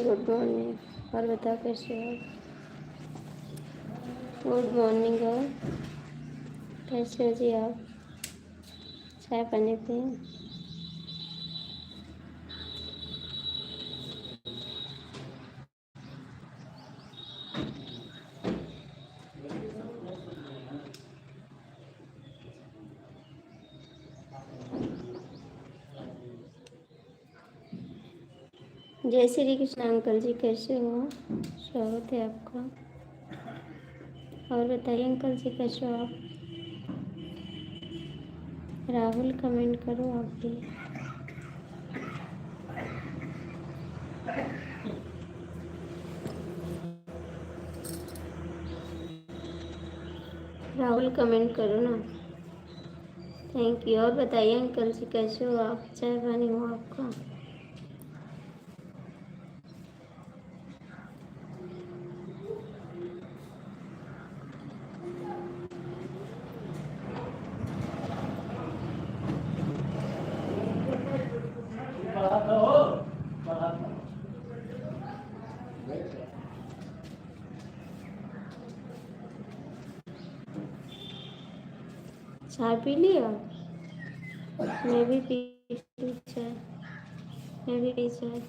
Good morning. और बताओ कैसे हो? Good morning. और कैसे हो जी आप? चाय पानी पिए? जय श्री कृष्ण अंकल जी, कैसे हो? स्वागत है आपका। और बताइए अंकल जी कैसे हो आप? राहुल कमेंट करो आप भी। राहुल कमेंट करो ना। Thank you. और बताइए अंकल जी कैसे हो आप? चाय पानी हो आपका? चाय पी लिया? मैं भी पी चाय। मैं भी पी चाय।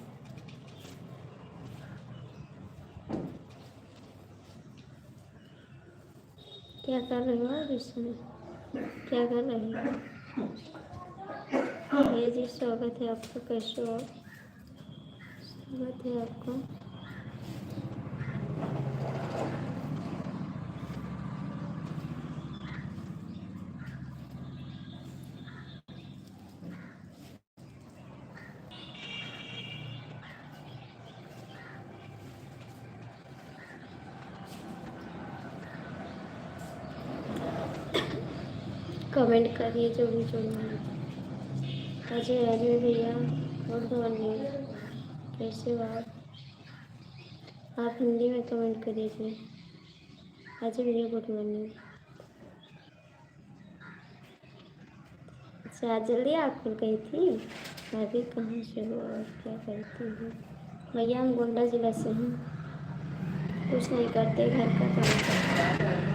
क्या कर रहे हो आप इस समय? क्या कर रहे हो? ये जी स्वागत है आपका। कैसे हो? स्वागत है आपका। कमेंट करिए जो भी जुड़ना है। अजय अजय भैया गुड मॉर्निंग, कैसे हो आप हिंदी में कमेंट करिए जी। अजय भैया गुड मॉर्निंग। अच्छा आज जल्दी आप खुल गई थी? अभी कहाँ से हो और क्या करती हूँ? भैया हम गोंडा जिला से हैं। कुछ नहीं करते, घर का काम करते हैं।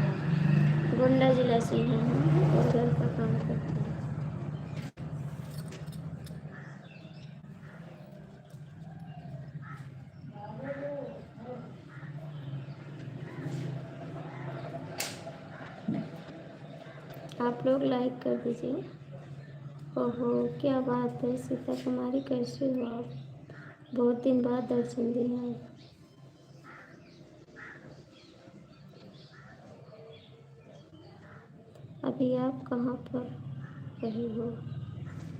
गोंडा जिला से हैं हम और घर का काम करते हैं। आप लोग लाइक कर दीजिए। ओहो क्या बात है, सीता कुमारी कैसे हो आप? बहुत दिन बाद दर्शन दिए आप। अभी आप कहाँ पर रहे हो?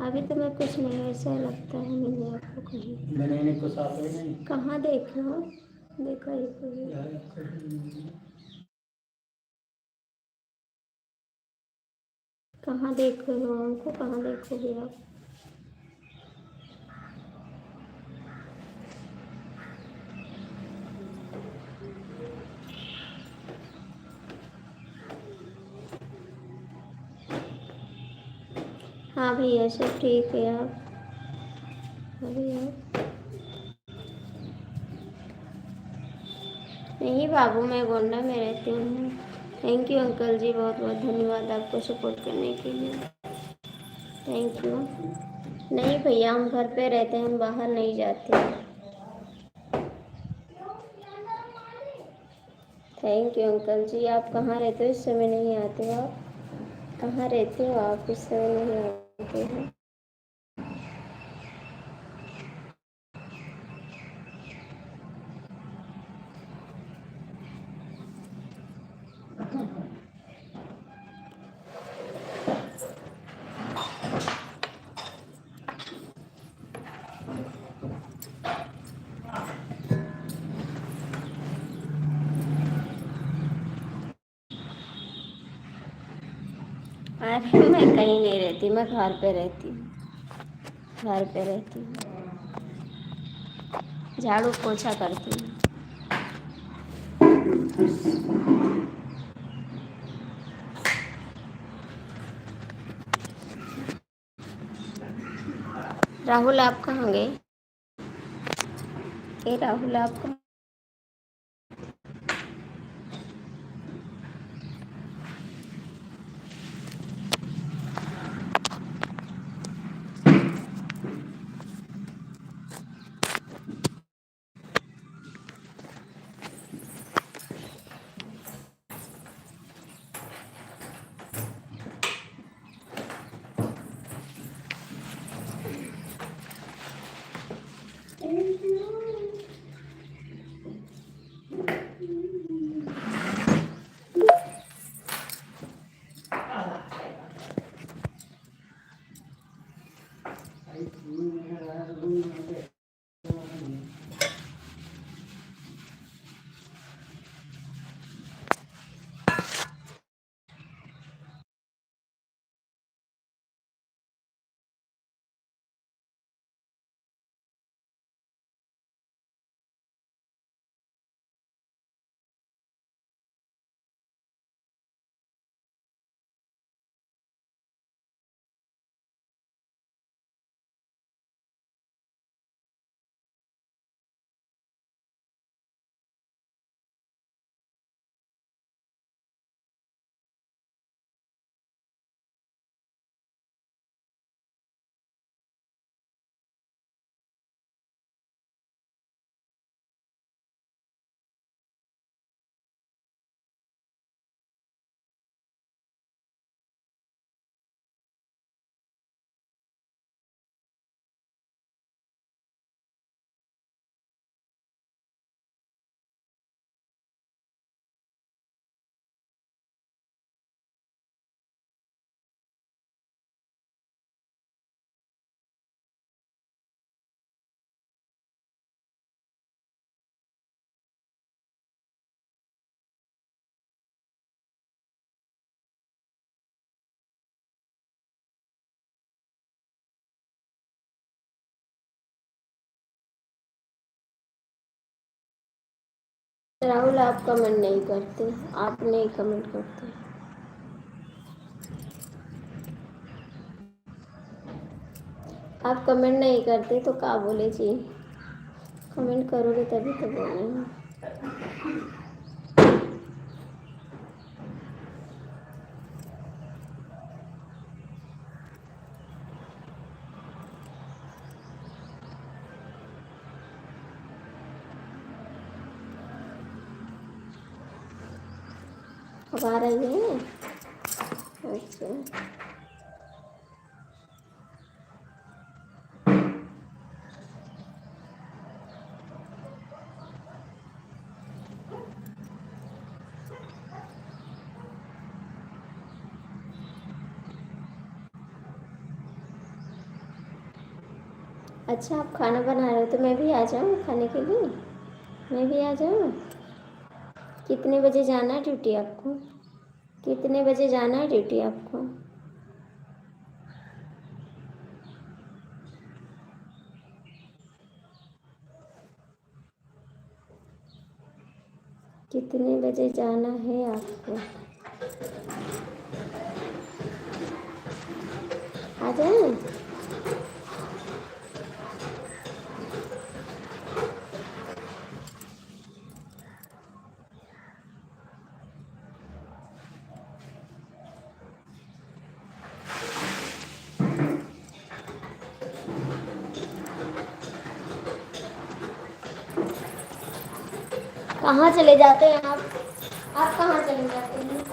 अभी तो मैं कुछ नहीं, ऐसा लगता है मैंने आपको कहीं। मैंने कुछ साथ में नहीं। कहाँ देखे हो? देखा ही कोई। कहाँ देख रहे हो हमको? कहाँ देखोगे आप? हाँ भैया सब ठीक है। आप अभी आप नहीं बाबू, मैं गोंडा में रहती हूँ। थैंक यू अंकल जी, बहुत बहुत धन्यवाद आपको सपोर्ट करने के लिए। Thank you. नहीं भैया हम घर पे रहते हैं, हम बाहर नहीं जाते हैं। थैंक यू अंकल जी। आप कहाँ रहते हो? इस समय नहीं आते हो आप? कहाँ रहते हो आप? इस समय नहीं आते हो? अरे मैं कहीं नहीं रहती, मैं घर पे रहती हूँ। घर पे रहती हूँ, झाड़ू पोछा करती हूँ। राहुल आप कहाँ गए? ओके राहुल आपका राहुल आप कमेंट नहीं करते, आप नहीं कमेंट करते। आप कमेंट नहीं करते तो क्या बोले जी? कमेंट करोगे तभी तो बोलेंगे। अब आ रही है। अच्छा अच्छा, आप खाना बना रहे हो तो मैं भी आ जाऊँ खाने के लिए? मैं भी आ जाऊँ? कितने बजे जाना है ड्यूटी आपको? कितने बजे जाना है ड्यूटी आपको? कितने बजे जाना है आपको? आ जाएं? कहाँ चले जाते हैं आप? आप कहाँ चले जाते हैं?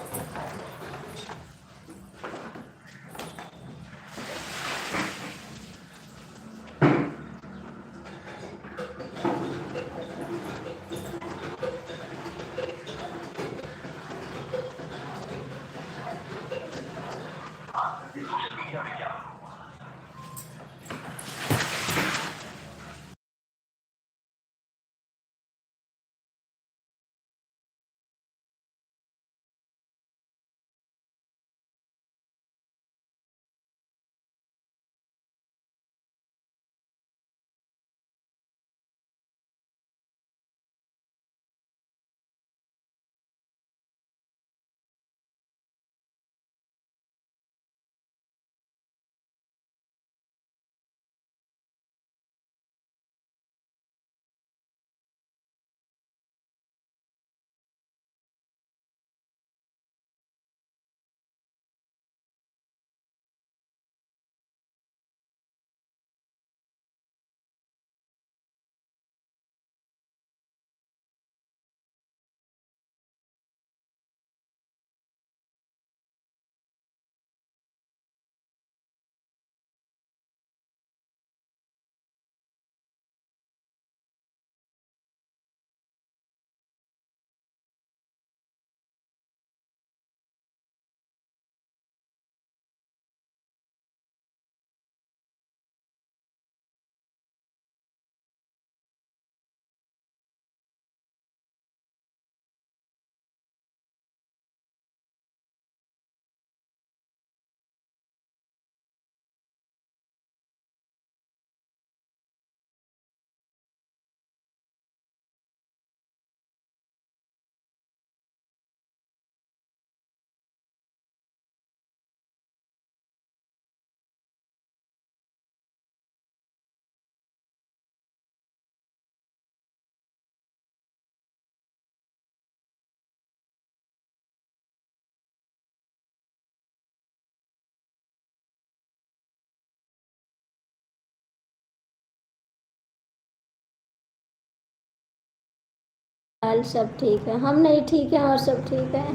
हाल सब ठीक है। हम नहीं ठीक हैं और सब ठीक है।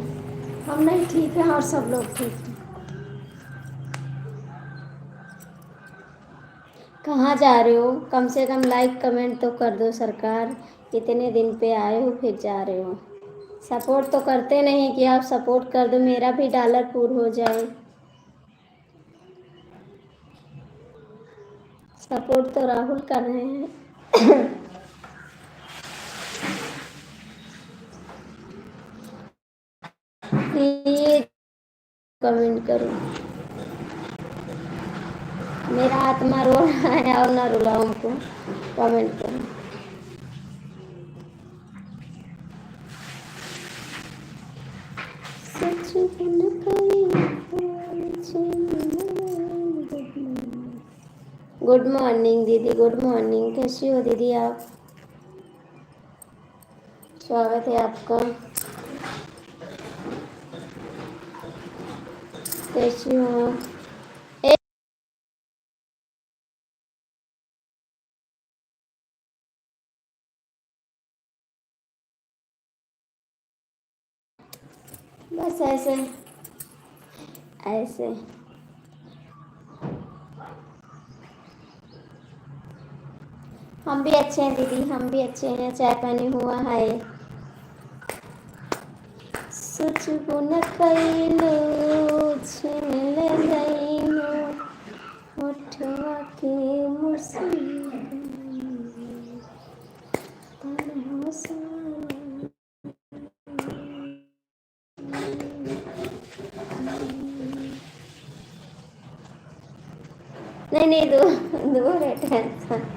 हम नहीं ठीक हैं और सब लोग ठीक हैं। कहाँ जा रहे हो? कम से कम लाइक कमेंट तो कर दो सरकार। इतने दिन पे आए हो फिर जा रहे हो। सपोर्ट तो करते नहीं कि आप सपोर्ट कर दो, मेरा भी डॉलर पूर हो जाए। सपोर्ट तो राहुल कर रहे हैं। प्लीज कमेंट करो। मेरा आत्मा रो रहा है और ना रुलाओ हमको। कमेंट करो। गुड मॉर्निंग दीदी, गुड मॉर्निंग। कैसी हो दीदी आप? स्वागत है आपका। कैसी हो? बस ऐसे ऐसे। हम भी अच्छे हैं दीदी, हम भी अच्छे हैं। चाय पानी हुआ है? सोचबो न कैलो छीन ले जाइनो होठवा के मुस्कान तन्हा सा। नहीं नहीं, दूर है टेंशन।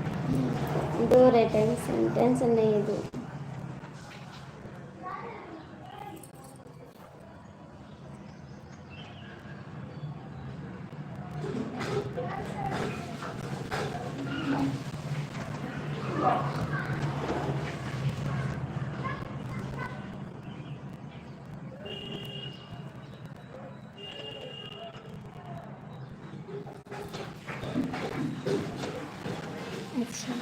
दूर है टेंशन, टेंशन नहीं है दूर। अच्छा,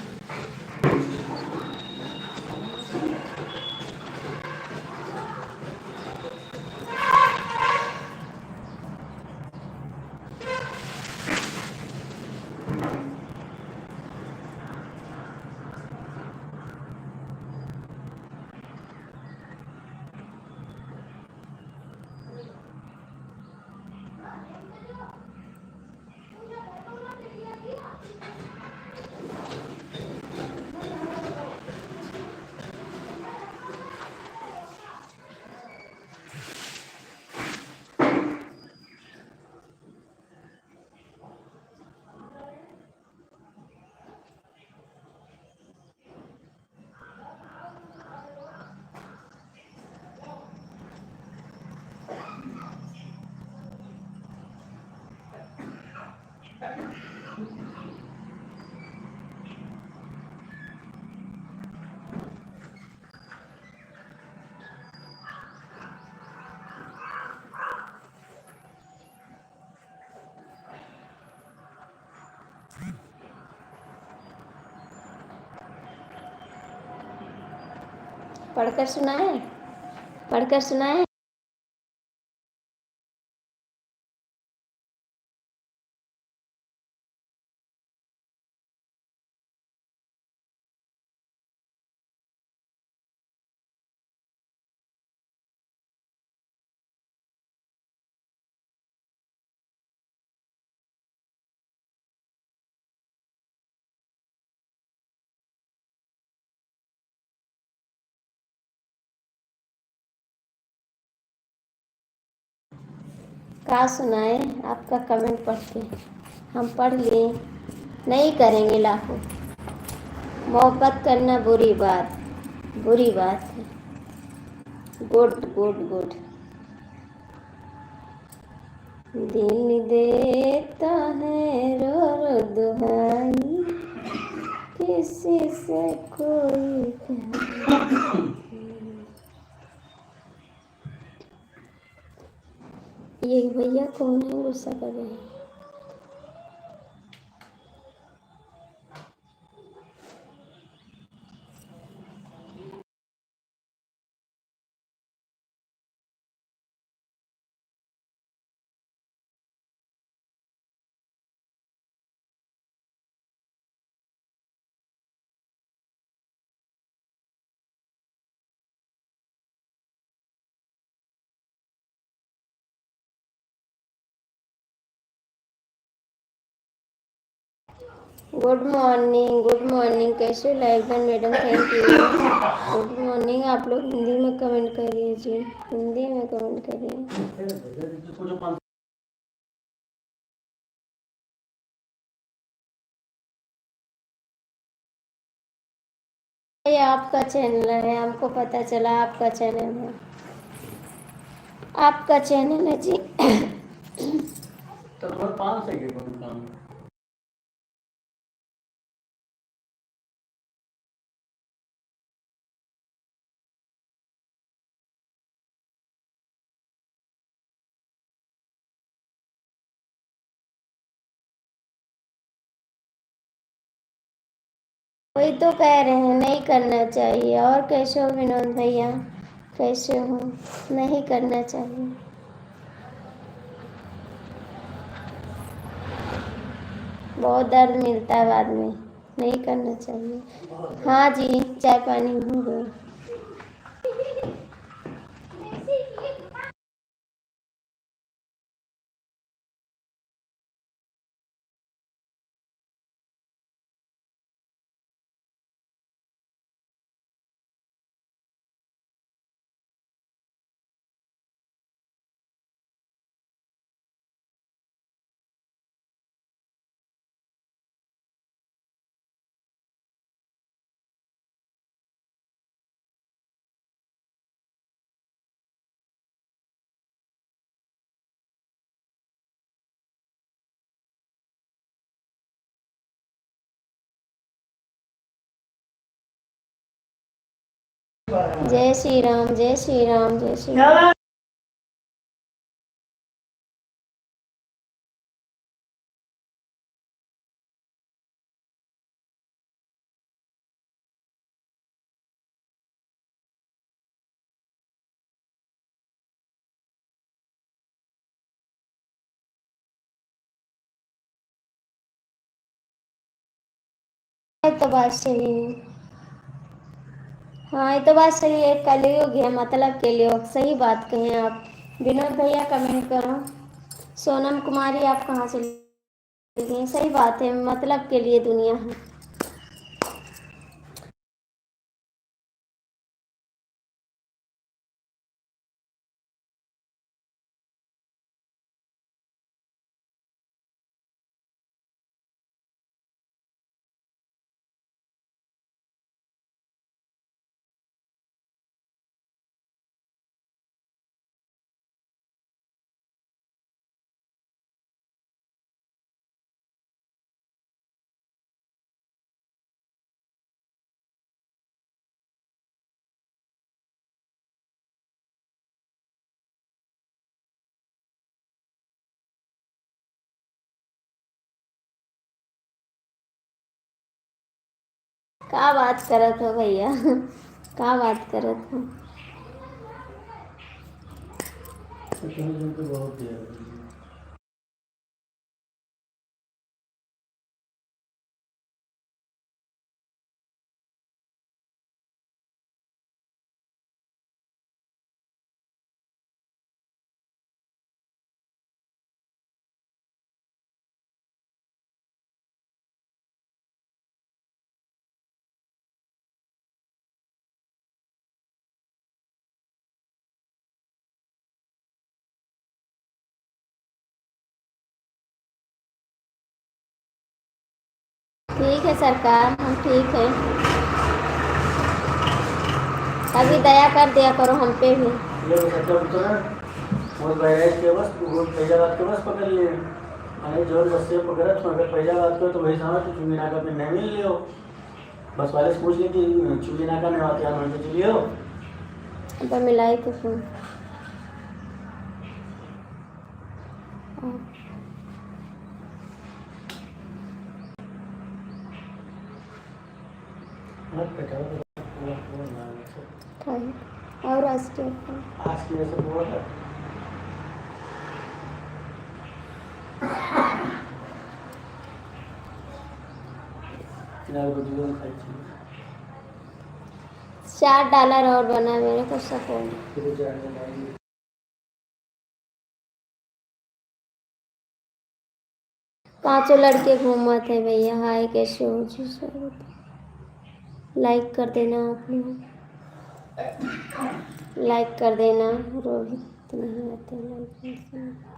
पढ़कर सुनाए? पढ़कर सुनाए? क्या सुनाए? आपका कमेंट पढ़ के हम पढ़ लिए। नहीं करेंगे लाखों। मोहब्बत करना बुरी बात है। Good good good. दिल देता है रो रो दुहाई, किसी से कोई प्यार। ये भैया कौन है गुस्सा कर रहे हैं? गुड मॉर्निंग, कैसे हो लाइकन madam, thank you. Good morning, आप लोग हिंदी में कमेंट करिए जी, हिंदी में कमेंट करिए। ये आपका चैनल है, हमको पता चला आपका चैनल है, आपका चैनल है जी। तो 5 से काम वही तो कह रहे हैं नहीं करना चाहिए। और कैसे हो विनोद भैया, कैसे हो? नहीं करना चाहिए। बहुत दर्द मिलता है बाद में, नहीं करना चाहिए। हाँ जी, चाय पानी हो गया। जय श्री राम, जय श्री राम, जय श्री राम। तो बात सही है। हाँ, ये तो बात सही है, कलयुग है, मतलब के लिए सही बात कहें आप। विनोद भैया कमेंट करो। सोनम कुमारी आप कहाँ से लिखे हैं? सही बात है, मतलब के लिए दुनिया है। क्या बात करत हो भैया? क्या बात करत हो? ठीक है सरकार, हम ठीक है। अभी दया कर दिया करो हम पे भी। पकड़ लिए अरे जोर बस से पकड़ा तो अगर पहला बात करो तो वही समझ तो चुंगी नाका पे नहीं मिल लियो। बस वाले से पूछ ली कि चुंगी नाका में आते हैं हम चलियो। अब मिलाई तो फोन और आज के ऐसे बोल रहा $4 और बना मेरे को सपोर्ट। पांचों लड़के घूमा थे भैया। हाय कैसे हो जी स्वागत है। लाइक कर देना आप लोग, लाइक कर देना। रोहित नहीं आते लाइक कर देना।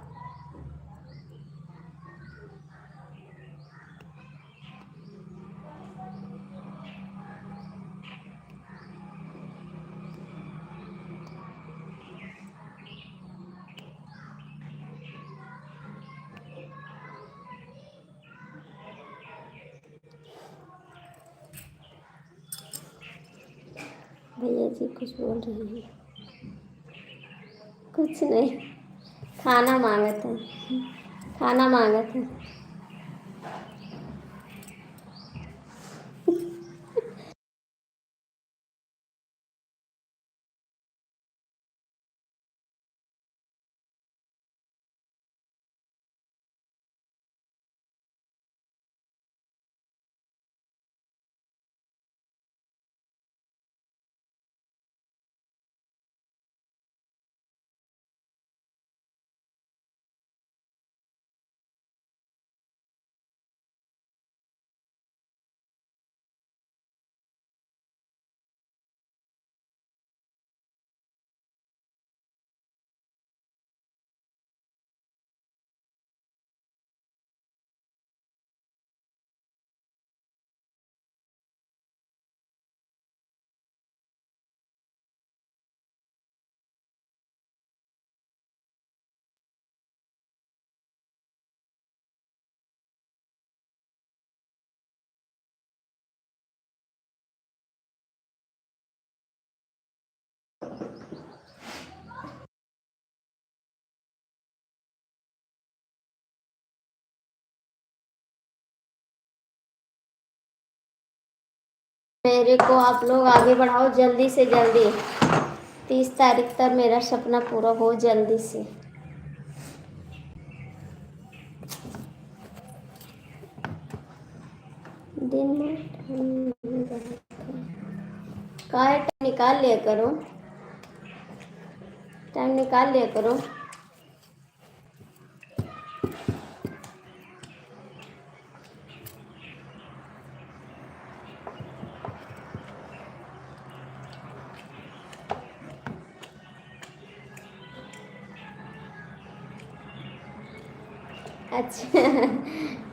भैया जी कुछ बोल रहे हैं? कुछ नहीं, खाना मांगा था, खाना मांगा था। मेरे को आप लोग आगे बढ़ाओ जल्दी से जल्दी। 30 तारीख तक मेरा सपना पूरा हो जल्दी से। दिन में का टाइम निकाल लिया करो, टाइम निकाल लिया करो। अच्छा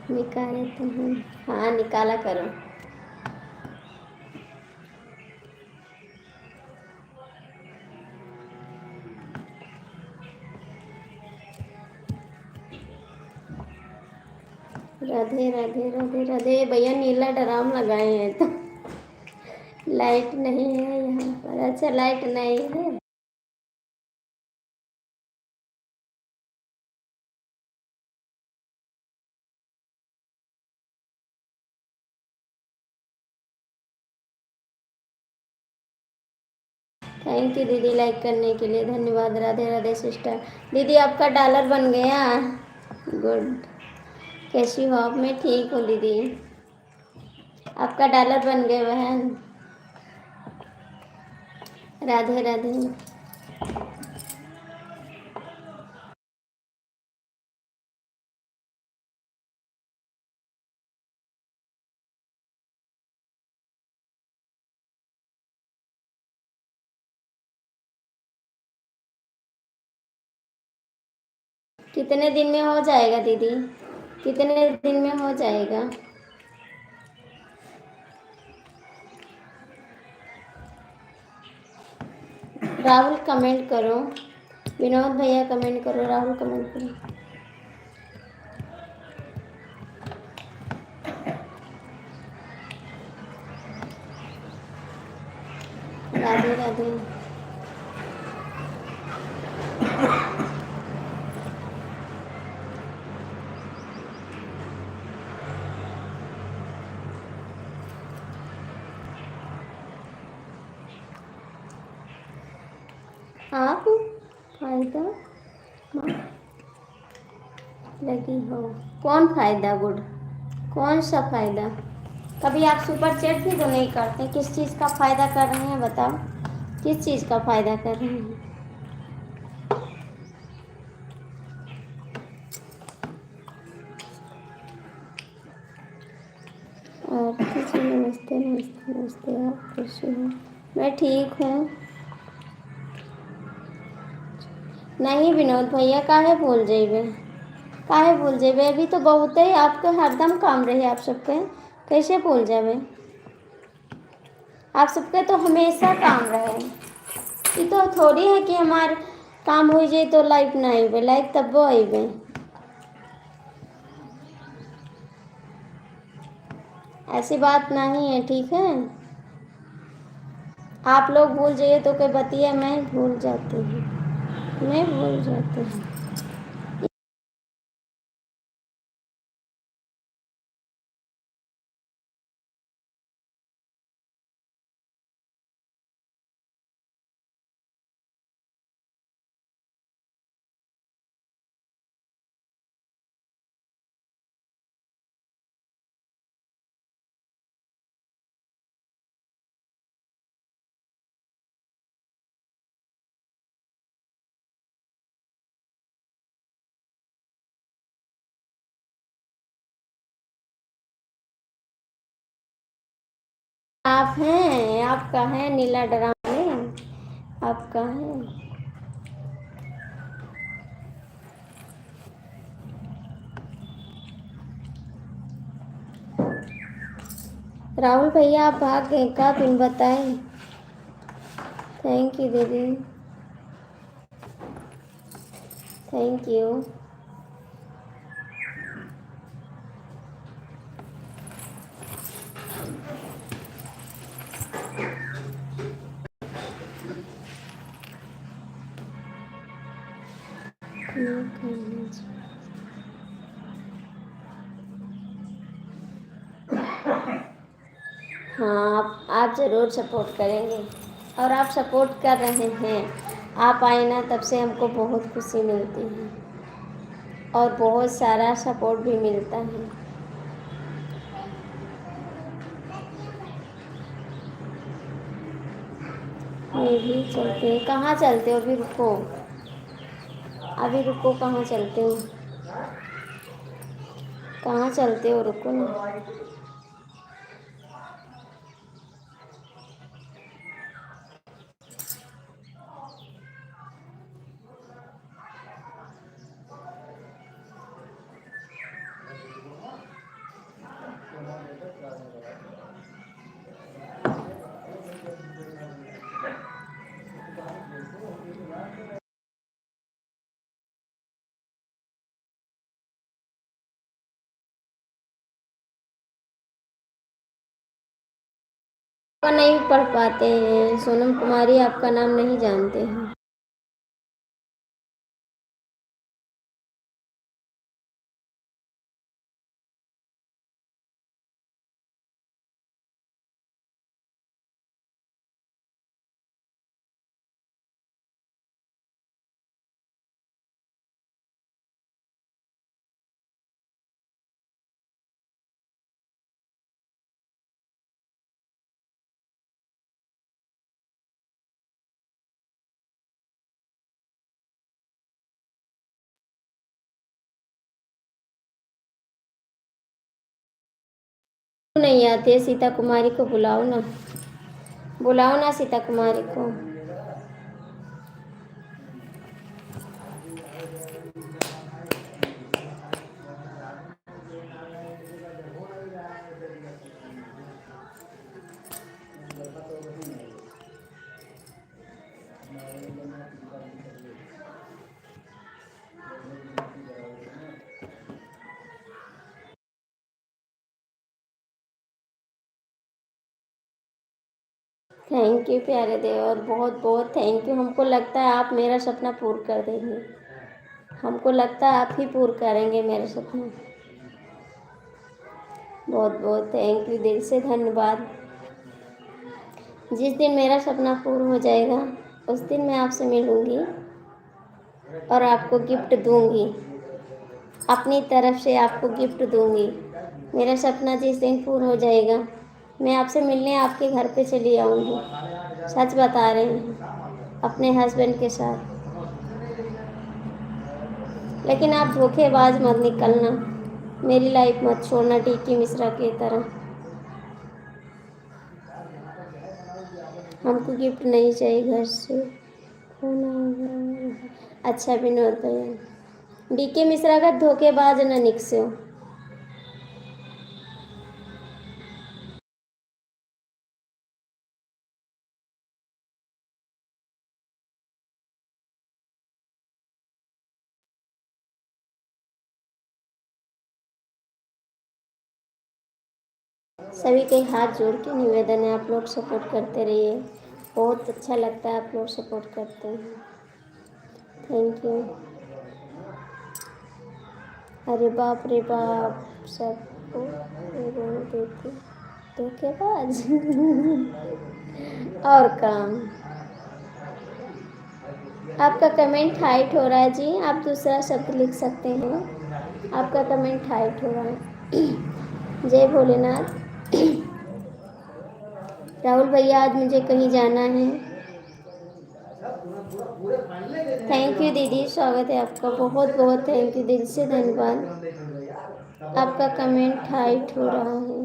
निकाले तो हूँ, हाँ निकाला करो। राधे राधे राधे राधे। भैया नीला ड्राम लगाए हैं तो लाइट नहीं है यहाँ पर। अच्छा लाइट नहीं है। थैंक यू दीदी लाइक करने के लिए, धन्यवाद। राधे राधे सिस्टर। दीदी आपका डॉलर बन गया, गुड। कैसी हो आप? मैं ठीक हूँ दीदी। आपका डॉलर बन गया बहन। राधे राधे। कितने दिन में हो जाएगा दीदी? कितने दिन में हो जाएगा? राहुल कमेंट करो, विनोद भैया कमेंट करो, राहुल कमेंट करो। राधे राधे। आप फायदा लगी हो? कौन फायदा? गुड। कौन सा फायदा? कभी आप सुपर चैट भी तो नहीं करते। किस चीज़ का फायदा कर रहे हैं बताओ? किस चीज़ का फायदा कर रहे हैं? नमस्ते, आप कैसे हो? मैं ठीक हूँ। नहीं विनोद भैया, काहे भूल जेबे? अभी तो बहुते आपके हरदम काम रहे आप सबके, कैसे भूल जाबे? आप सबके तो हमेशा काम रहे। ये तो थोड़ी है कि हमार काम हो जाए तो लाइफ ना आइबे, लाइफ तब वो आइबे। ऐसी बात नहीं है, ठीक है? आप लोग भूल जाइए तो कोई बतिया, मैं भूल जाती हूँ, मैं भूल जाती हूँ। आप हैं, आप कहाँ हैं नीला ड्रामा में? आप कहाँ हैं? राहुल भैया आप भाग गए का, बिन बताए? थैंक यू दीदी, थैंक यू। हाँ, आप ज़रूर सपोर्ट करेंगे और आप सपोर्ट कर रहे हैं। आप आए ना, तब से हमको बहुत खुशी मिलती है और बहुत सारा सपोर्ट भी मिलता है। ये भी चलते हैं। कहाँ चलते हो? अभी रुको, अभी रुको, कहाँ चलते हो? कहाँ चलते हो? रुको ना। का नहीं पढ़ पाते हैं, सोनम कुमारी आपका नाम नहीं जानते हैं। क्यों नहीं आते? सीता कुमारी को बुलाओ ना, बुलाओ ना सीता कुमारी को। थैंक यू प्यारे देवर, बहुत बहुत थैंक यू। हमको लगता है आप मेरा सपना पूरा कर देंगे, हमको लगता है आप ही पूरा करेंगे मेरा सपना। बहुत बहुत थैंक यू, दिल से धन्यवाद। जिस दिन मेरा सपना पूरा हो जाएगा उस दिन मैं आपसे मिलूँगी और आपको गिफ्ट दूँगी, अपनी तरफ से आपको गिफ्ट दूँगी। मेरा सपना जिस दिन पूरा हो जाएगा मैं आपसे मिलने आपके घर पे चली आऊँगी, सच बता रहे हैं, अपने हस्बैंड के साथ। लेकिन आप धोखेबाज मत निकलना, मेरी लाइफ मत छोड़ना टीकी मिश्रा की तरह। हमको गिफ्ट नहीं चाहिए घर से। फोन आएगा। अच्छा विनोद भैया, डीके मिश्रा का धोखेबाज न निकसे। सभी के हाथ जोड़ के निवेदन है, आप लोग सपोर्ट करते रहिए, बहुत अच्छा लगता है आप लोग सपोर्ट करते हैं। Thank you. अरे बाप रे बाप, सबको बोल देती धोखेबाज। और काम। आपका कमेंट हाइट हो रहा है जी, आप दूसरा शब्द लिख सकते हैं। आपका कमेंट हाइट हो रहा है। जय भोलेनाथ। राहुल भैया, आज मुझे कहीं जाना है। थैंक यू दीदी, स्वागत है आपका, बहुत बहुत थैंक यू, दिल से धन्यवाद। आपका कमेंट हाइट हो रहा है।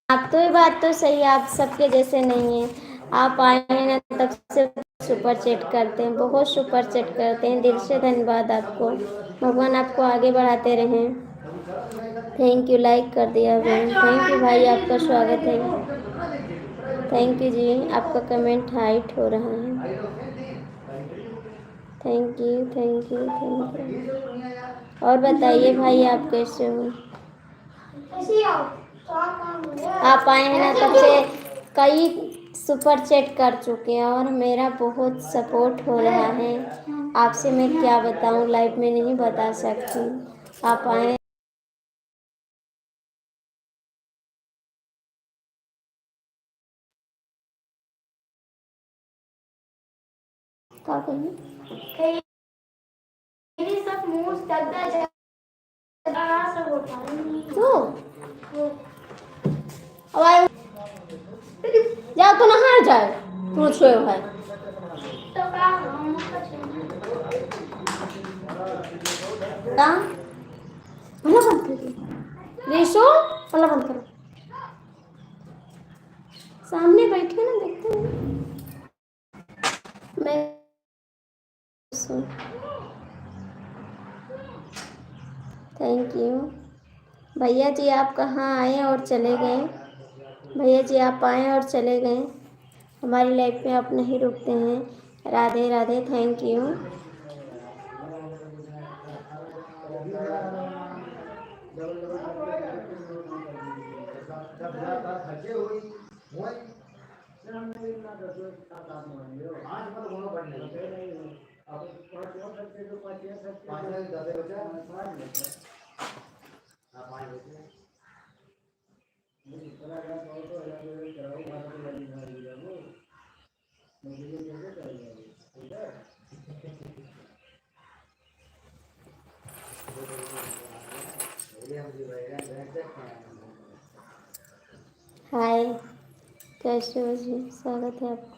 आप तो ये बात तो सही है, आप सबके जैसे नहीं हैं। आप आए हैं ना तब से सुपर चैट करते हैं, बहुत सुपर चैट करते हैं, दिल से धन्यवाद आपको, भगवान आपको आगे बढ़ाते रहें। थैंक यू, लाइक कर दिया बहन, थैंक यू भाई, आपका स्वागत है। थैंक यू जी, आपका कमेंट हाइट हो रहा है। Thank you thank you thank you. और बताइए भाई, आप कैसे हो? आप आए हैं ना तब से कई सुपर चैट कर चुके हैं और मेरा बहुत सपोर्ट हो रहा है। आपसे मैं क्या बताऊं, लाइव में नहीं बता सकती। आप आए क्या कहिए सब मुंह तो अब आए जाओ तो नहा जाए, तू सोए है तो का भला बंद कर रेशो, भला बंद करो, सामने बैठे ना देखते हैं। मैं थैंक यू भैया जी, आप कहाँ आए और चले गए? भैया जी आप आए और चले गए, हमारी लाइफ में आप नहीं रुकते हैं। Radhe Radhe, thank you. Hi, कैसे हो जी? स्वागत है आपका।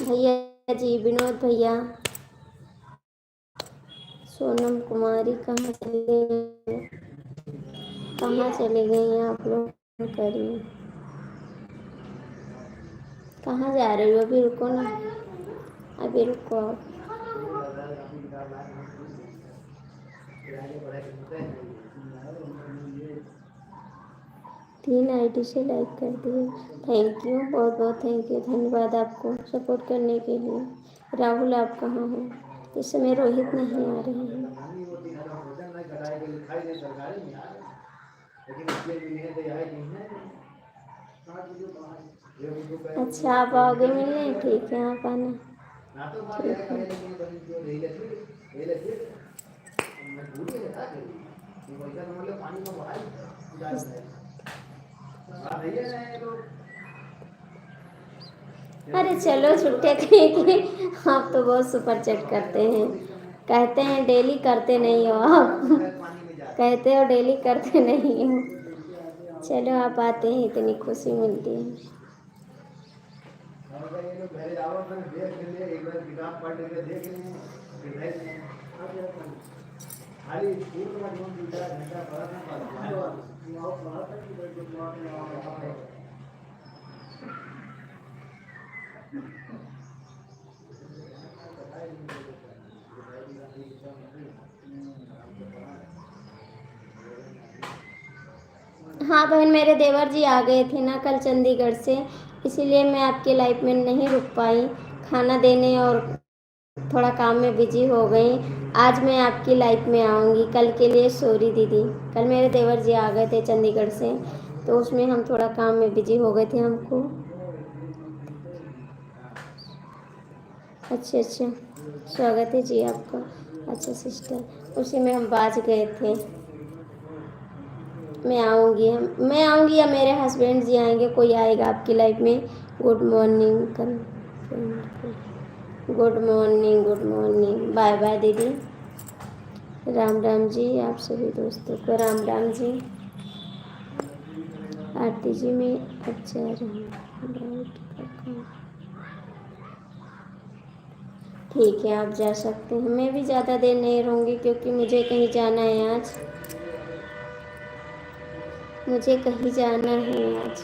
भैया जी, विनोद भैया, सोनम कुमारी कहाँ चली गई? कहाँ चले गई हैं आप लोग? फोन करिए। कहाँ जा रही हो? अभी रुको ना, अभी रुको आप। 3 आईडी से लाइक कर दिए। थैंक यू, बहुत बहुत थैंक यू, धन्यवाद आपको सपोर्ट करने के लिए। राहुल आप कहाँ हो? इस समय रोहित नहीं आ रहे हैं। अच्छा, आप आओगे मिलने? ठीक है, आप आना। ठीक है। अरे चलो छुट्टे कहीं की, आप तो बहुत सुपर चैट करते हैं। कहते हैं डेली करते नहीं हो आप। कहते हो डेली करते नहीं हो। चलो आप आते हैं, इतनी खुशी मिलती है। हाँ बहन, मेरे देवर जी आ गए थे ना कल चंडीगढ़ से, इसीलिए मैं आपके लाइफ में नहीं रुक पाई। खाना देने और थोड़ा काम में बिजी हो गई। आज मैं आपकी लाइफ में आऊँगी। कल के लिए सॉरी दीदी। कल मेरे देवर जी आ गए थे चंडीगढ़ से, तो उसमें हम थोड़ा काम में बिजी हो गए थे हमको। अच्छा अच्छा, स्वागत है जी आपका। अच्छा सिस्टर, उसी में हम बाज गए थे। मैं आऊँगी या मेरे हस्बैंड जी आएंगे, कोई आएगा आपकी लाइफ में। गुड मॉर्निंग कल। Good morning, good morning, bye bye दीदी। राम राम जी, आप सभी दोस्तों को राम राम जी। आरती जी मैं अब जा रही हूँ। ठीक है, आप जा सकते हैं। मैं भी ज़्यादा देर नहीं रहूँगी क्योंकि मुझे कहीं जाना है आज। मुझे कहीं जाना है आज।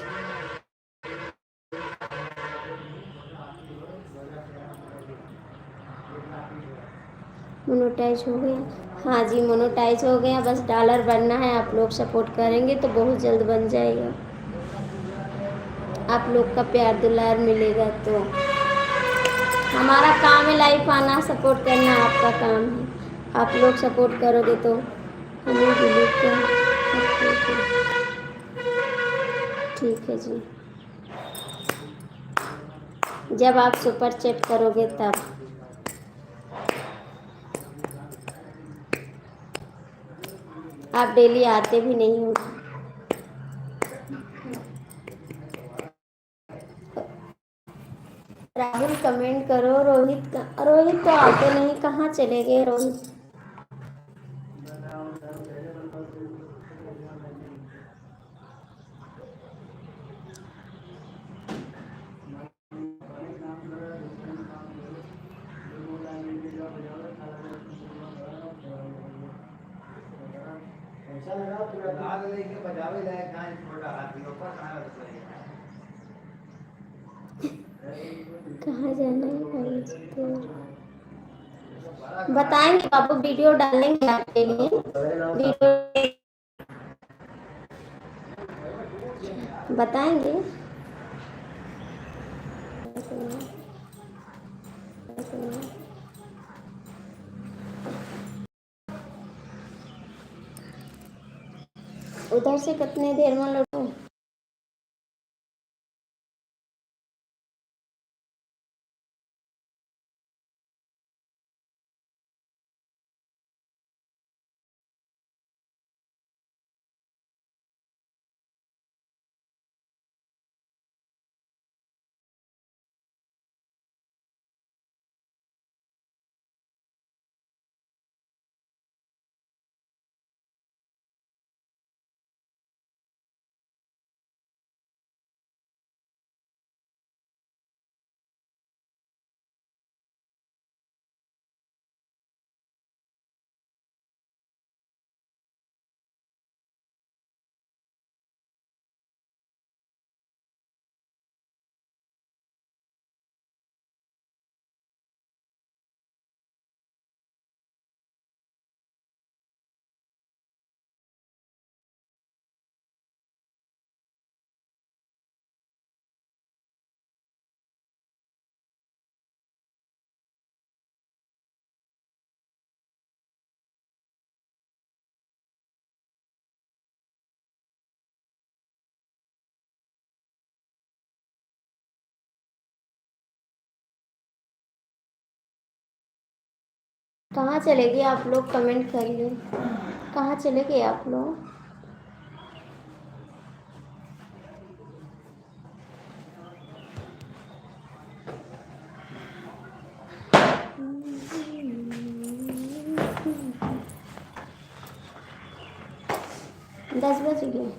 मोनोटाइज हो गया? हाँ जी, मोनोटाइज हो गया। बस डॉलर बनना है, आप लोग सपोर्ट करेंगे तो बहुत जल्द बन जाएगा। आप लोग का प्यार दुलार मिलेगा तो। हमारा काम है लाइफ आना, सपोर्ट करना आपका काम है। आप लोग सपोर्ट करोगे तो हमें बिलीव कर। ठीक है जी, जब आप सुपर चैट करोगे तब। आप डेली आते भी नहीं हो। राहुल कमेंट करो। रोहित तो आते नहीं, कहाँ चले गए रोहित? कहाँ जाना है? बताएंगे बाबू, वीडियो डालेंगे आपके लिए। वीडियो बताएंगे। उधर से कितने देर में लौटूं? कहाँ चले गए आप लोग? कमेंट करिए, कहाँ चले गए आप लोग? दस बज गए।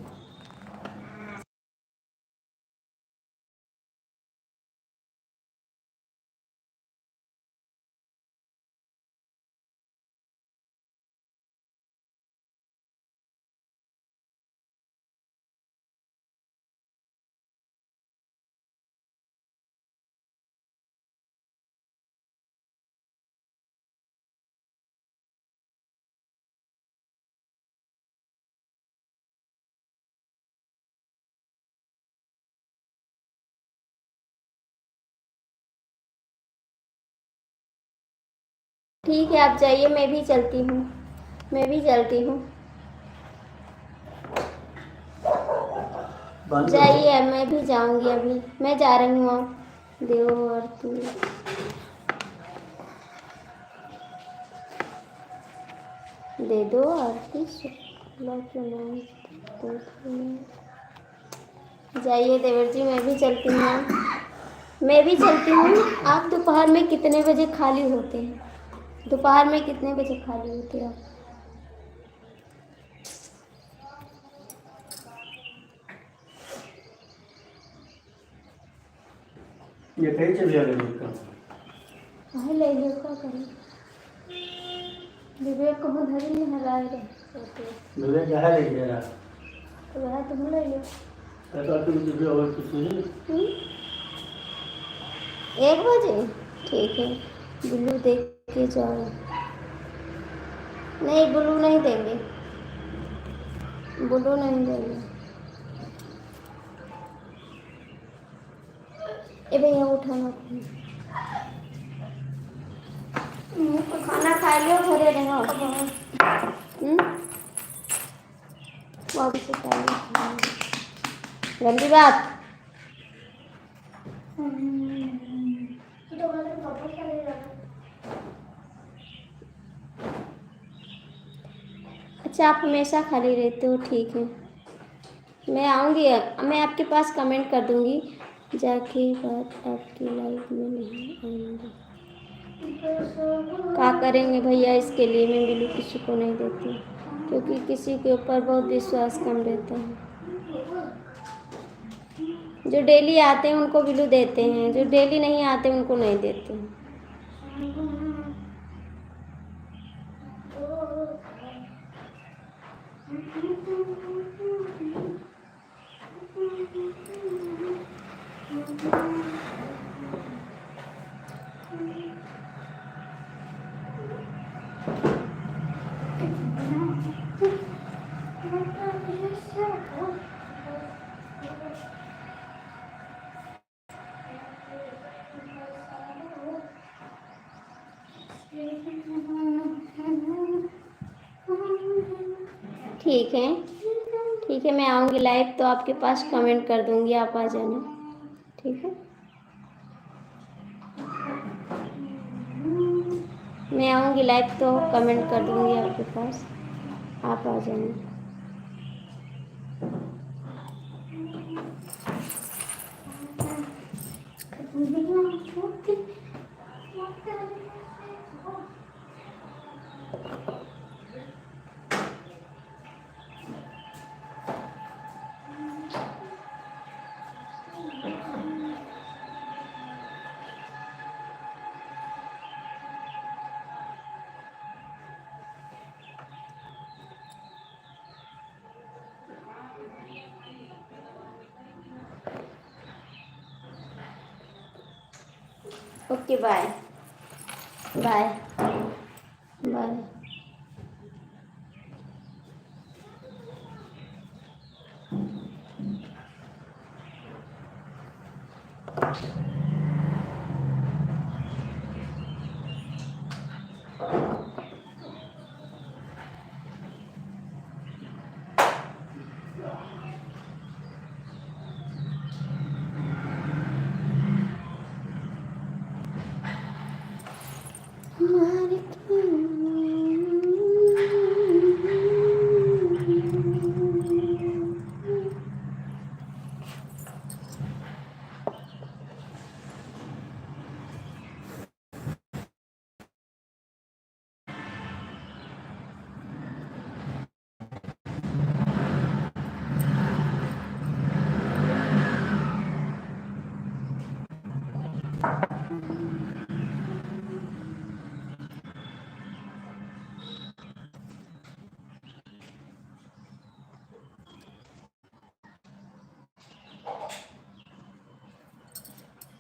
ठीक है, आप जाइए, मैं भी चलती हूँ, मैं भी चलती हूँ। जाइए, मैं भी जाऊंगी, अभी मैं जा रही हूँ। आप देव आरती दे दो, आरती शुक्ला के नाम जाइए देवर जी, मैं भी चलती हूँ, मैं भी चलती हूँ। आप दोपहर में कितने बजे खाली होते हैं? दोपहर में कितने बजे खाली होते हैं आप? ये कहीं चले जा रहे हैं? कहाँ ले लो, क्या करें? विवेक को धरी नहीं हलाए रहे। विवेक क्या है ले रहा? तो वह तुम ले लो। तो तुम जो और कुछ नहीं। 1 बजे ठीक है, ब्लू देख के जाओ। नहीं, ब्लू नहीं देंगे, ब्लू नहीं देंगे। ए भैया उठाना, तो खाना खा लियो, घरे रहो। वापस से गंदी बात। अच्छा, आप हमेशा खाली रहते हो, ठीक है। मैं आऊँगी, मैं आपके पास कमेंट कर दूँगी जाके, बात आपकी लाइफ में नहीं आऊँगी। क्या करेंगे भैया, इसके लिए मैं बिल्लू किसी को नहीं देती, क्योंकि किसी के ऊपर बहुत विश्वास कम रहता है। जो डेली आते हैं उनको बिल्लू देते हैं, जो डेली नहीं आते उनको नहीं देते हैं। ठीक है, ठीक है, मैं आऊँगी लाइव तो आपके पास कमेंट कर दूँगी, आप आ जाना, ठीक है। मैं आऊँगी लाइव तो कमेंट कर दूँगी आपके पास, आप आ जाना। Okay, bye bye.